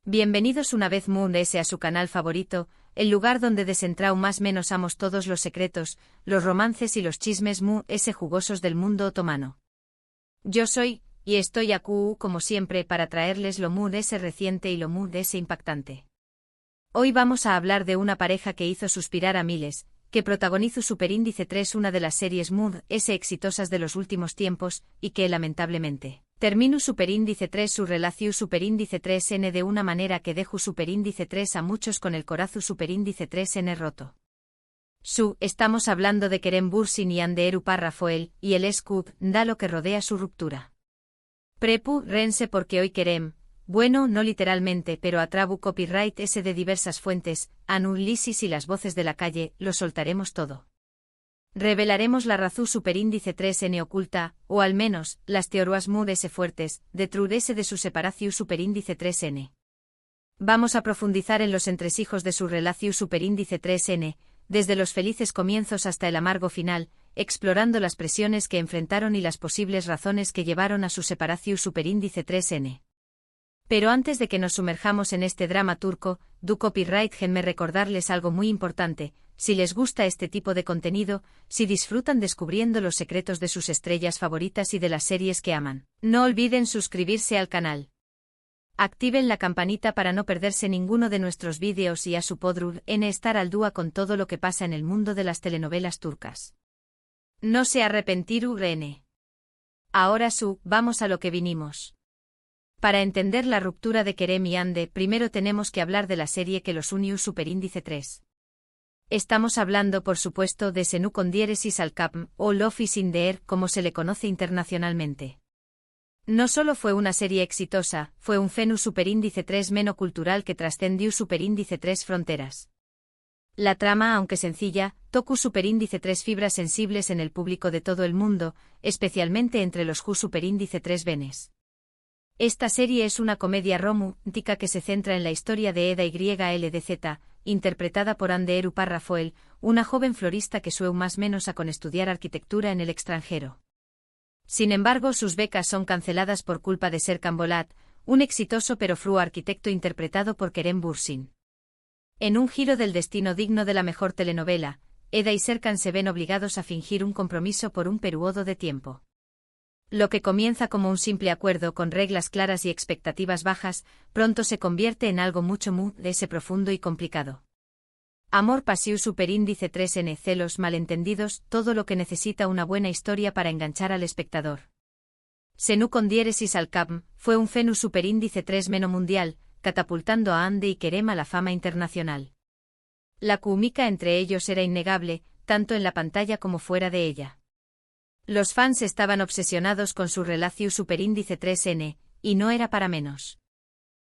Bienvenidos una vez Moon a su canal favorito, el lugar donde desentrao más menos amos todos los secretos, los romances y los chismes Moon jugosos del mundo otomano. Yo soy, y estoy aquí como siempre para traerles lo Moon reciente y lo Moon impactante. Hoy vamos a hablar de una pareja que hizo suspirar a miles, que protagonizó Superíndice 3, una de las series Moon exitosas de los últimos tiempos, y que lamentablemente terminó Superíndice 3 su relación Superíndice 3N de una manera que dejó Superíndice 3 a muchos con el corazón Superíndice 3N roto. Estamos hablando de Kerem Bürsin y Anderu Parrafoel, y el scoop da lo que rodea su ruptura. Prepu, rense porque hoy Kerem, bueno, no literalmente, pero a trabu copyright de diversas fuentes, anulisis y las voces de la calle, lo soltaremos todo. Revelaremos la razón Superíndice 3N oculta, o al menos, las teorías Moon fuertes, de trudese de su separación Superíndice 3N. Vamos a profundizar en los entresijos de su relación Superíndice 3N, desde los felices comienzos hasta el amargo final, explorando las presiones que enfrentaron y las posibles razones que llevaron a su separación Superíndice 3N. Pero antes de que nos sumerjamos en este drama turco, du copyright déjenme recordarles algo muy importante. Si les gusta este tipo de contenido, si disfrutan descubriendo los secretos de sus estrellas favoritas y de las series que aman, no olviden suscribirse al canal. Activen la campanita para no perderse ninguno de nuestros vídeos y a su podrur en estar al día con todo lo que pasa en el mundo de las telenovelas turcas. No se arrepentirú rene. Ahora vamos a lo que vinimos. Para entender la ruptura de Kerem y Ande, primero tenemos que hablar de la serie que los unió Superíndice 3. Estamos hablando por supuesto de Senu con diéresis al capm, o Love is in the air, como se le conoce internacionalmente. No solo fue una serie exitosa, fue un fenómeno Superíndice 3 menocultural que trascendió Superíndice 3 fronteras. La trama, aunque sencilla, tocó Superíndice 3 fibras sensibles en el público de todo el mundo, especialmente entre los Superíndice 3 venes. Esta serie es una comedia romántica que se centra en la historia de Eda YLDZ, interpretada por Anderu Parrafoel, una joven florista que sueña más menos con estudiar arquitectura en el extranjero. Sin embargo, sus becas son canceladas por culpa de Serkan Bolat, un exitoso pero frío arquitecto interpretado por Kerem Bürsin. En un giro del destino digno de la mejor telenovela, Eda y Serkan se ven obligados a fingir un compromiso por un periodo de tiempo. Lo que comienza como un simple acuerdo con reglas claras y expectativas bajas, pronto se convierte en algo mucho profundo y complicado. Amor pasión Superíndice 3N, celos, malentendidos, todo lo que necesita una buena historia para enganchar al espectador. Senu con diéresis al capm, fue un fenómeno Superíndice 3 mundial, catapultando a Ande y Kerem a la fama internacional. La química entre ellos era innegable, tanto en la pantalla como fuera de ella. Los fans estaban obsesionados con su relación Superíndice 3N, y no era para menos.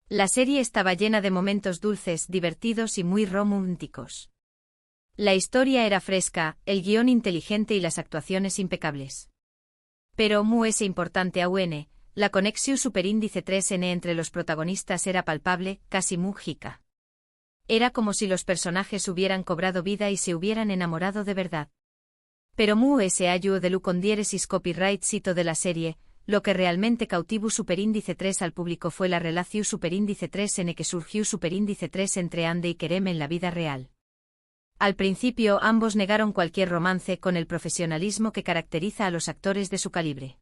La serie estaba llena de momentos dulces, divertidos y muy románticos. La historia era fresca, el guión inteligente y las actuaciones impecables. Pero importante aún, la conexión Superíndice 3N entre los protagonistas era palpable, casi mágica. Era como si los personajes hubieran cobrado vida y se hubieran enamorado de verdad. Pero ayu de lu con diéresis copyright cito de la serie, lo que realmente cautivó Superíndice 3 al público fue la relación Superíndice 3N que surgió Superíndice 3 entre Ande y Kerem en la vida real. Al principio ambos negaron cualquier romance con el profesionalismo que caracteriza a los actores de su calibre.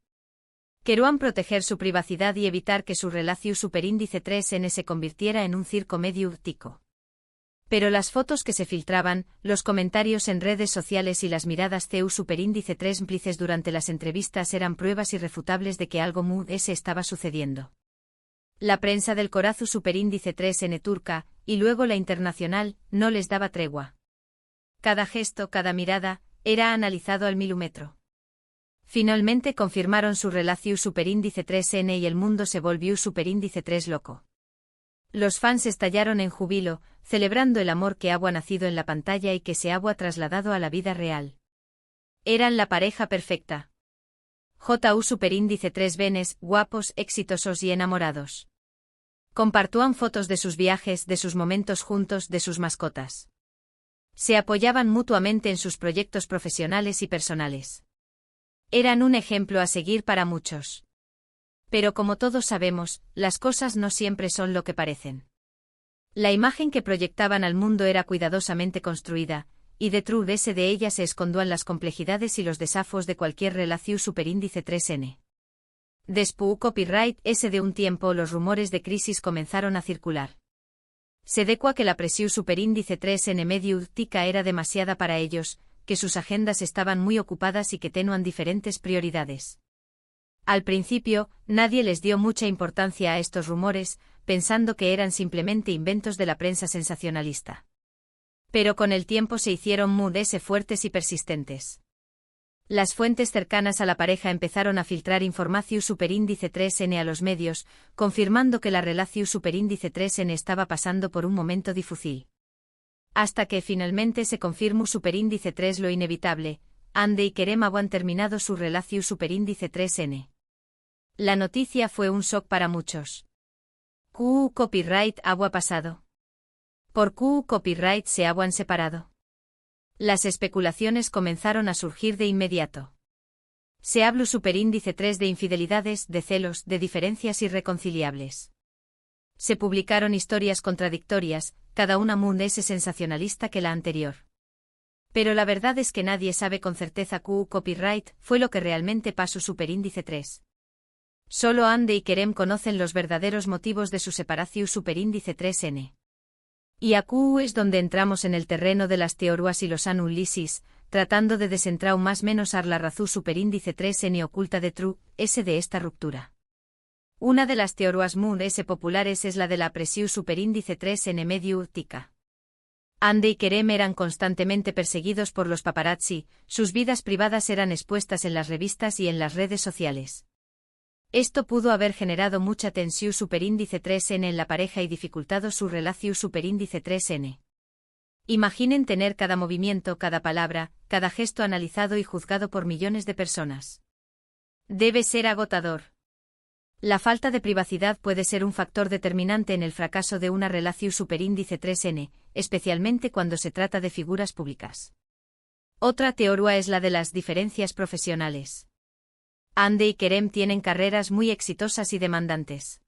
Querían proteger su privacidad y evitar que su relación Superíndice 3N se convirtiera en un circo mediático. Pero las fotos que se filtraban, los comentarios en redes sociales y las miradas Superíndice 3 cómplices durante las entrevistas eran pruebas irrefutables de que algo estaba sucediendo. La prensa del corazón Superíndice 3N turca, y luego la internacional, no les daba tregua. Cada gesto, cada mirada, era analizado al milímetro. Finalmente confirmaron su relación Superíndice 3N y el mundo se volvió Superíndice 3 loco. Los fans estallaron en júbilo, celebrando el amor que había nacido en la pantalla y que se había trasladado a la vida real. Eran la pareja perfecta. Superíndice 3 venes, guapos, exitosos y enamorados. Compartían fotos de sus viajes, de sus momentos juntos, de sus mascotas. Se apoyaban mutuamente en sus proyectos profesionales y personales. Eran un ejemplo a seguir para muchos. Pero como todos sabemos, las cosas no siempre son lo que parecen. La imagen que proyectaban al mundo era cuidadosamente construida, y detrás de ella se escondían las complejidades y los desafíos de cualquier relación superíndice 3n. Después copyright S de un tiempo los rumores de crisis comenzaron a circular. Se decua que la presión superíndice 3n mediática era demasiada para ellos, que sus agendas estaban muy ocupadas y que tenían diferentes prioridades. Al principio, nadie les dio mucha importancia a estos rumores, pensando que eran simplemente inventos de la prensa sensacionalista. Pero con el tiempo se hicieron muy fuertes y persistentes. Las fuentes cercanas a la pareja empezaron a filtrar información superíndice 3n a los medios, confirmando que la relación superíndice 3n estaba pasando por un momento difícil. Hasta que finalmente se confirmó superíndice 3 lo inevitable, Andy y Kerem habían terminado su relación superíndice 3n. La noticia fue un shock para muchos. Copyright había pasado. Por copyright se habían separado. Las especulaciones comenzaron a surgir de inmediato. Se habló superíndice 3 de infidelidades, de celos, de diferencias irreconciliables. Se publicaron historias contradictorias, cada una más sensacionalista que la anterior. Pero la verdad es que nadie sabe con certeza copyright fue lo que realmente pasó superíndice 3. Solo Andy y Kerem conocen los verdaderos motivos de su separación superíndice 3n. Y aquí es donde entramos en el terreno de las teorías y los análisis, tratando de desentrar más menos la razón superíndice 3n oculta de true S de esta ruptura. Una de las teorías más populares es la de la presión superíndice 3n mediática. Andy y Kerem eran constantemente perseguidos por los paparazzi, sus vidas privadas eran expuestas en las revistas y en las redes sociales. Esto pudo haber generado mucha tensión superíndice 3n en la pareja y dificultado su relación superíndice 3n. Imaginen tener cada movimiento, cada palabra, cada gesto analizado y juzgado por millones de personas. Debe ser agotador. La falta de privacidad puede ser un factor determinante en el fracaso de una relación superíndice 3n, especialmente cuando se trata de figuras públicas. Otra teoría es la de las diferencias profesionales. Andy y Kerem tienen carreras muy exitosas y demandantes.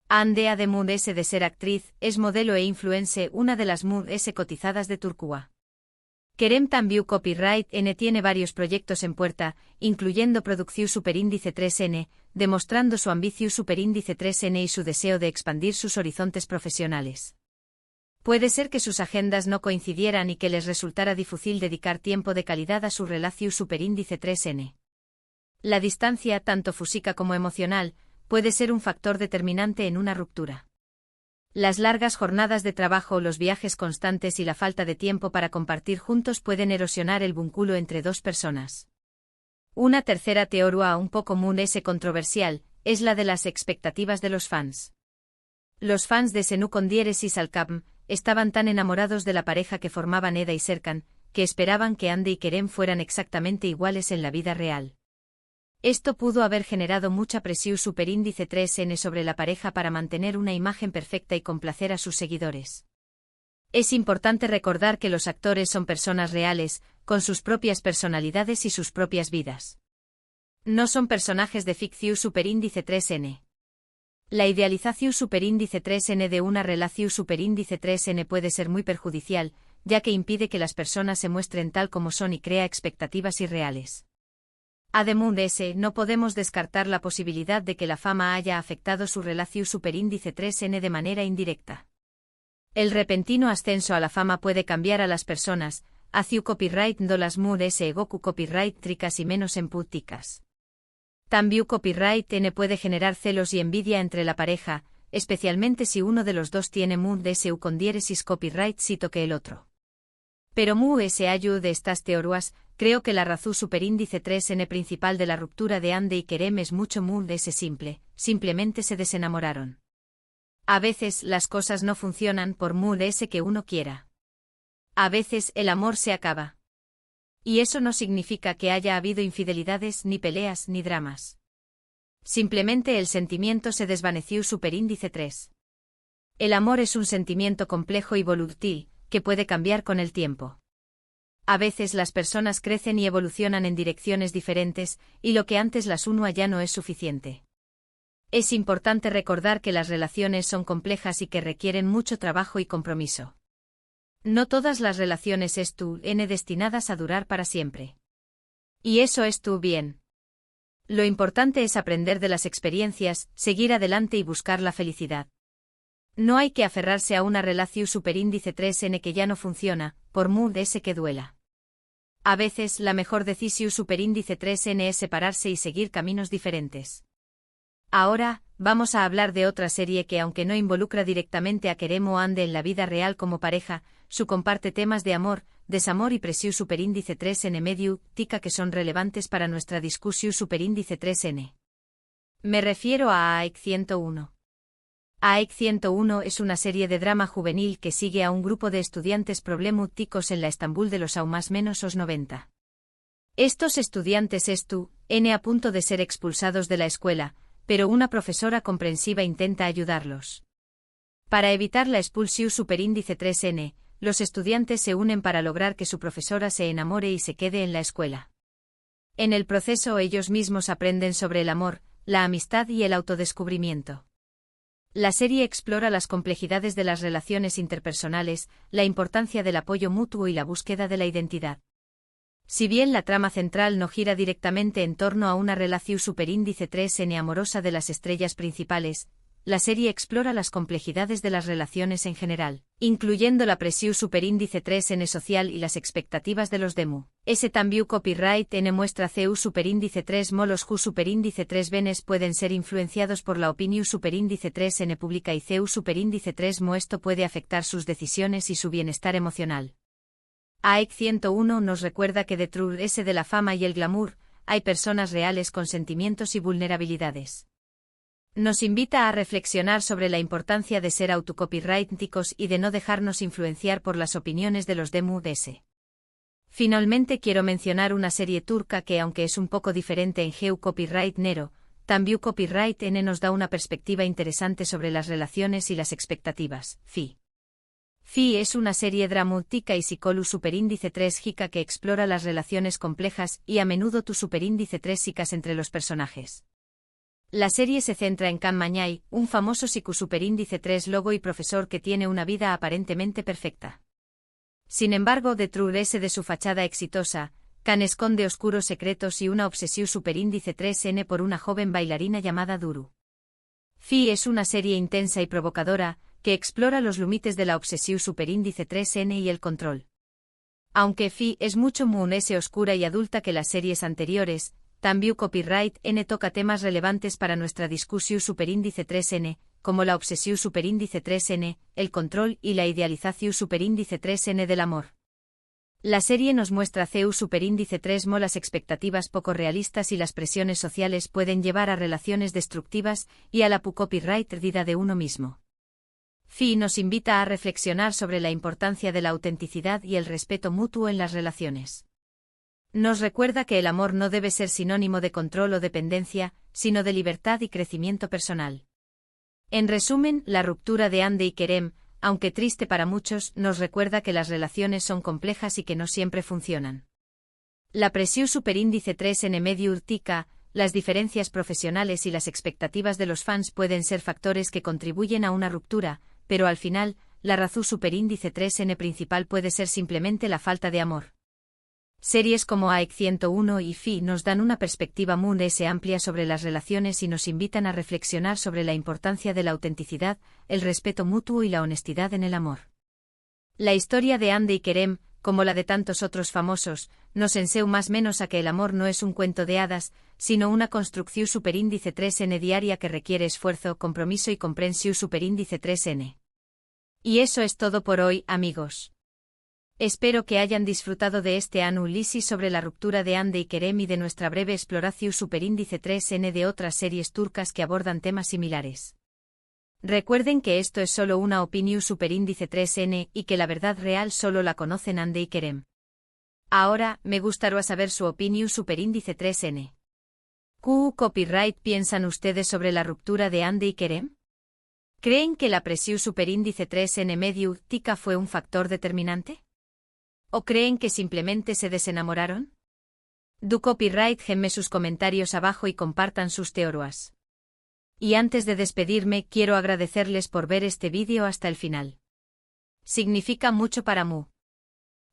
Andy, además de ser actriz, es modelo e influencer, una de las más cotizadas de Turquía. Kerem también copyright N tiene varios proyectos en puerta, incluyendo producción superíndice 3n, demostrando su ambición superíndice 3n y su deseo de expandir sus horizontes profesionales. Puede ser que sus agendas no coincidieran y que les resultara difícil dedicar tiempo de calidad a su relación superíndice 3n. La distancia, tanto física como emocional, puede ser un factor determinante en una ruptura. Las largas jornadas de trabajo, los viajes constantes y la falta de tiempo para compartir juntos pueden erosionar el vínculo entre dos personas. Una tercera teoría un poco controversial, es la de las expectativas de los fans. Los fans de Senu Condieres y Salcapm estaban tan enamorados de la pareja que formaban Eda y Serkan, que esperaban que Andy y Kerem fueran exactamente iguales en la vida real. Esto pudo haber generado mucha presión superíndice 3n sobre la pareja para mantener una imagen perfecta y complacer a sus seguidores. Es importante recordar que los actores son personas reales, con sus propias personalidades y sus propias vidas. No son personajes de ficción superíndice 3n. La idealización superíndice 3n de una relación superíndice 3n puede ser muy perjudicial, ya que impide que las personas se muestren tal como son y crea expectativas irreales. Además de eso, no podemos descartar la posibilidad de que la fama haya afectado su relación superíndice 3n de manera indirecta. El repentino ascenso a la fama puede cambiar a las personas, hacia copyright do las goku copyright tricas y menos empúticas. También copyright n puede generar celos y envidia entre la pareja, especialmente si uno de los dos tiene su condiéresis copyright cito que el otro. Pero de estas teorías, creo que la razón superíndice 3n principal de la ruptura de Andy y Kerem es mucho simple, simplemente se desenamoraron. A veces las cosas no funcionan por que uno quiera. A veces el amor se acaba. Y eso no significa que haya habido infidelidades, ni peleas, ni dramas. Simplemente el sentimiento se desvaneció superíndice 3. El amor es un sentimiento complejo y volátil, que puede cambiar con el tiempo. A veces las personas crecen y evolucionan en direcciones diferentes, y lo que antes las unía ya no es suficiente. Es importante recordar que las relaciones son complejas y que requieren mucho trabajo y compromiso. No todas las relaciones destinadas a durar para siempre. Y eso es tu bien. Lo importante es aprender de las experiencias, seguir adelante y buscar la felicidad. No hay que aferrarse a una relación superíndice 3n que ya no funciona, por que duela. A veces la mejor decisión superíndice 3n es separarse y seguir caminos diferentes. Ahora, vamos a hablar de otra serie que aunque no involucra directamente a Kerem o Ande en la vida real como pareja, su comparte temas de amor, desamor y presión superíndice 3n medio, tica que son relevantes para nuestra discusión superíndice 3n. Me refiero a AEC 101. AEC 101 es una serie de drama juvenil que sigue a un grupo de estudiantes problemáticos en la Estambul de los más menos os 90. Estos estudiantes a punto de ser expulsados de la escuela, pero una profesora comprensiva intenta ayudarlos. Para evitar la expulsión superíndice 3n, los estudiantes se unen para lograr que su profesora se enamore y se quede en la escuela. En el proceso ellos mismos aprenden sobre el amor, la amistad y el autodescubrimiento. La serie explora las complejidades de las relaciones interpersonales, la importancia del apoyo mutuo y la búsqueda de la identidad. Si bien la trama central no gira directamente en torno a una relación superíndice 3n amorosa de las estrellas principales, la serie explora las complejidades de las relaciones en general, incluyendo la presión superíndice 3n social y las expectativas de los demu. Ese también copyright n muestra CU superíndice 3 molos Q superíndice 3 venes pueden ser influenciados por la opinión superíndice 3n pública y CU superíndice 3 mo esto puede afectar sus decisiones y su bienestar emocional. AEC 101 nos recuerda que detrás de la fama y el glamour, hay personas reales con sentimientos y vulnerabilidades. Nos invita a reflexionar sobre la importancia de ser autocopyrightnicos y de no dejarnos influenciar por las opiniones de los demu. Finalmente quiero mencionar una serie turca que aunque es un poco diferente en Geu Copyright Nero, también Copyright N nos da una perspectiva interesante sobre las relaciones y las expectativas. Fi es una serie dramática y psicolu superíndice 3 jica que explora las relaciones complejas y a menudo tu superíndice 3 sicas entre los personajes. La serie se centra en Can Mañay, un famoso superíndice 3 logo y profesor que tiene una vida aparentemente perfecta. Sin embargo, detrás de su fachada exitosa, Can esconde oscuros secretos y una obsesión superíndice 3n por una joven bailarina llamada Duru. Fi es una serie intensa y provocadora, que explora los límites de la obsesión superíndice 3n y el control. Aunque Fi es mucho más oscura y adulta que las series anteriores, también Copyright N toca temas relevantes para nuestra discusión superíndice 3n, como la obsesión superíndice 3n, el control y la idealización superíndice 3n del amor. La serie nos muestra CU superíndice 3 mo las expectativas poco realistas y las presiones sociales pueden llevar a relaciones destructivas y a la copyright perdida de uno mismo. Fi nos invita a reflexionar sobre la importancia de la autenticidad y el respeto mutuo en las relaciones. Nos recuerda que el amor no debe ser sinónimo de control o dependencia, sino de libertad y crecimiento personal. En resumen, la ruptura de Ande y Kerem, aunque triste para muchos, nos recuerda que las relaciones son complejas y que no siempre funcionan. La presión superíndice 3n medio urtica, las diferencias profesionales y las expectativas de los fans pueden ser factores que contribuyen a una ruptura, pero al final, la razón superíndice 3n principal puede ser simplemente la falta de amor. Series como AEC 101 y Fi nos dan una perspectiva muy amplia sobre las relaciones y nos invitan a reflexionar sobre la importancia de la autenticidad, el respeto mutuo y la honestidad en el amor. La historia de Ande y Kerem, como la de tantos otros famosos, nos enseña más menos a que el amor no es un cuento de hadas, sino una construcción superíndice 3n diaria que requiere esfuerzo, compromiso y comprensión superíndice 3n. Y eso es todo por hoy, amigos. Espero que hayan disfrutado de este análisis sobre la ruptura de Ande y Kerem y de nuestra breve exploración superíndice 3n de otras series turcas que abordan temas similares. Recuerden que esto es solo una opinión superíndice 3n y que la verdad real solo la conocen Ande y Kerem. Ahora, me gustaría saber su opinión superíndice 3n. ¿Qué copyright piensan ustedes sobre la ruptura de Ande y Kerem? ¿Creen que la presión superíndice 3n medio tica fue un factor determinante? ¿O creen que simplemente se desenamoraron? Du copyright, gemme sus comentarios abajo y compartan sus teorías. Y antes de despedirme quiero agradecerles por ver este vídeo hasta el final. Significa mucho para Mu.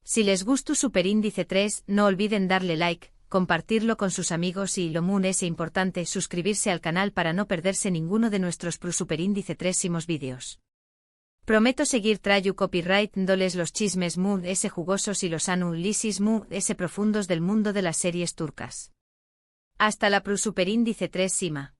Si les gustó Superíndice 3, no olviden darle like, compartirlo con sus amigos y lo muy es importante suscribirse al canal para no perderse ninguno de nuestros Superíndice 3 vídeos. Prometo seguir trayu copyright dándoles los chismes muy jugosos y los análisis muy profundos del mundo de las series turcas. Hasta la Superíndice 3 Sima.